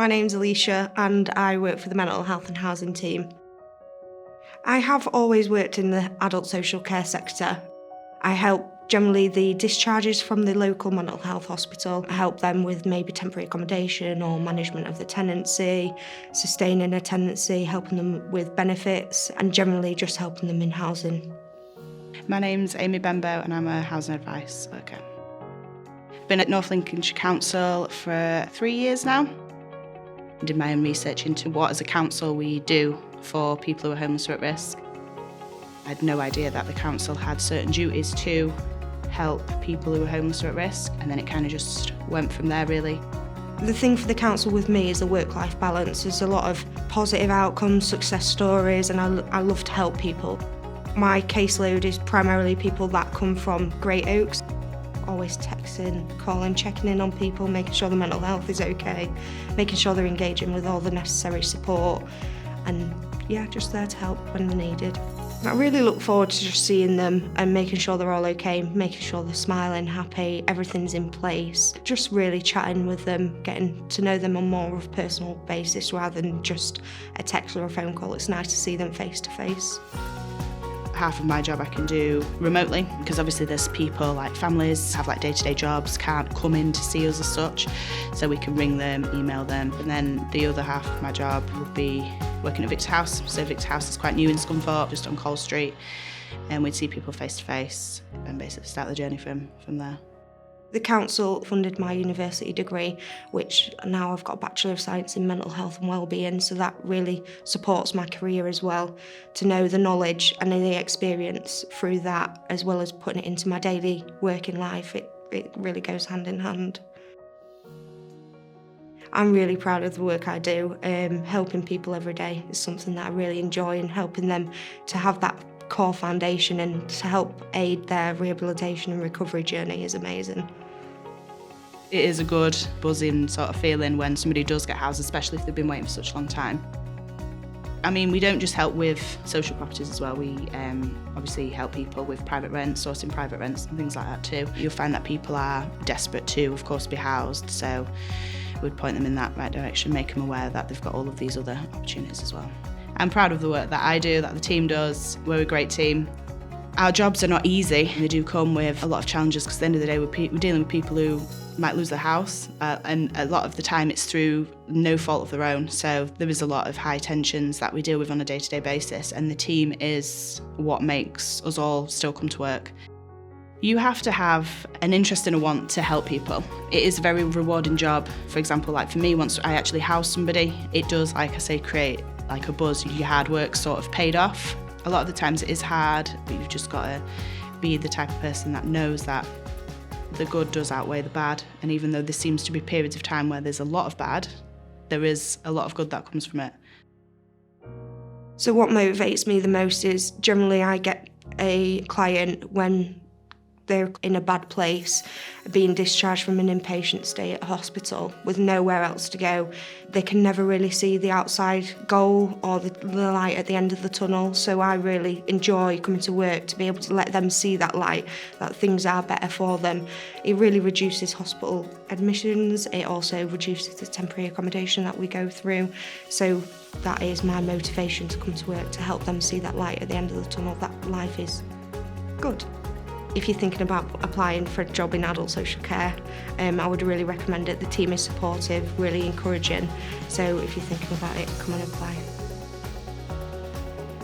My name's Alisha and I work for the Mental Health and Housing team. I have always worked in the adult social care sector. I help generally the discharges from the local mental health hospital. I help them with maybe temporary accommodation or management of the tenancy, sustaining a tenancy, helping them with benefits and generally just helping them in housing. My name's Amy Bembo and I'm a housing advice worker. Been at North Lincolnshire Council for 3 years now. Did my own research into what as a council we do for people who are homeless or at risk. I had no idea that the council had certain duties to help people who are homeless or at risk, and then it kind of just went from there really. The thing for the council with me is the work-life balance. There's a lot of positive outcomes, success stories, and I love to help people. My caseload is primarily people that come from Great Oaks. Always texting, calling, checking in on people, making sure the mental health is okay, making sure they're engaging with all the necessary support, and yeah, just there to help when they're needed. I really look forward to just seeing them and making sure they're all okay, making sure they're smiling, happy, everything's in place. Just really chatting with them, getting to know them on more of a personal basis rather than just a text or a phone call. It's nice to see them face to face. Half of my job I can do remotely because obviously there's people like families have like day-to-day jobs, can't come in to see us as such, so we can ring them, email them, and then the other half of my job would be working at Vic's house. So Vic's house is quite new in Scunthorpe, just on Cole Street, and we'd see people face to face and basically start the journey from there. The council funded my university degree, which now I've got a Bachelor of Science in Mental Health and Wellbeing, so that really supports my career as well, to know the knowledge and the experience through that, as well as putting it into my daily working life. It really goes hand in hand. I'm really proud of the work I do. Helping people every day is something that I really enjoy, and helping them to have that core foundation and to help aid their rehabilitation and recovery journey is amazing. It is a good, buzzing sort of feeling when somebody does get housed, especially if they've been waiting for such a long time. I mean, we don't just help with social properties as well. We obviously help people with private rents, sourcing private rents and things like that too. You'll find that people are desperate to, of course, be housed, so we'd point them in that right direction, make them aware that they've got all of these other opportunities as well. I'm proud of the work that I do, that the team does. We're a great team. Our jobs are not easy. They do come with a lot of challenges because at the end of the day we're dealing with people who might lose their house and a lot of the time it's through no fault of their own. So there is a lot of high tensions that we deal with on a day-to-day basis, and the team is what makes us all still come to work. You have to have an interest and a want to help people. It is a very rewarding job. For example, like for me, once I actually house somebody, it does, like I say, create like a buzz. Your hard work sort of paid off. A lot of the times it is hard, but you've just got to be the type of person that knows that the good does outweigh the bad. And even though there seems to be periods of time where there's a lot of bad, there is a lot of good that comes from it. So what motivates me the most is generally I get a client when they're in a bad place, being discharged from an inpatient stay at a hospital with nowhere else to go. They can never really see the outside goal or the light at the end of the tunnel, so I really enjoy coming to work to be able to let them see that light, that things are better for them. It really reduces hospital admissions, it also reduces the temporary accommodation that we go through, so that is my motivation to come to work, to help them see that light at the end of the tunnel, that life is good. If you're thinking about applying for a job in adult social care, I would really recommend it. The team is supportive, really encouraging, so if you're thinking about it, come and apply.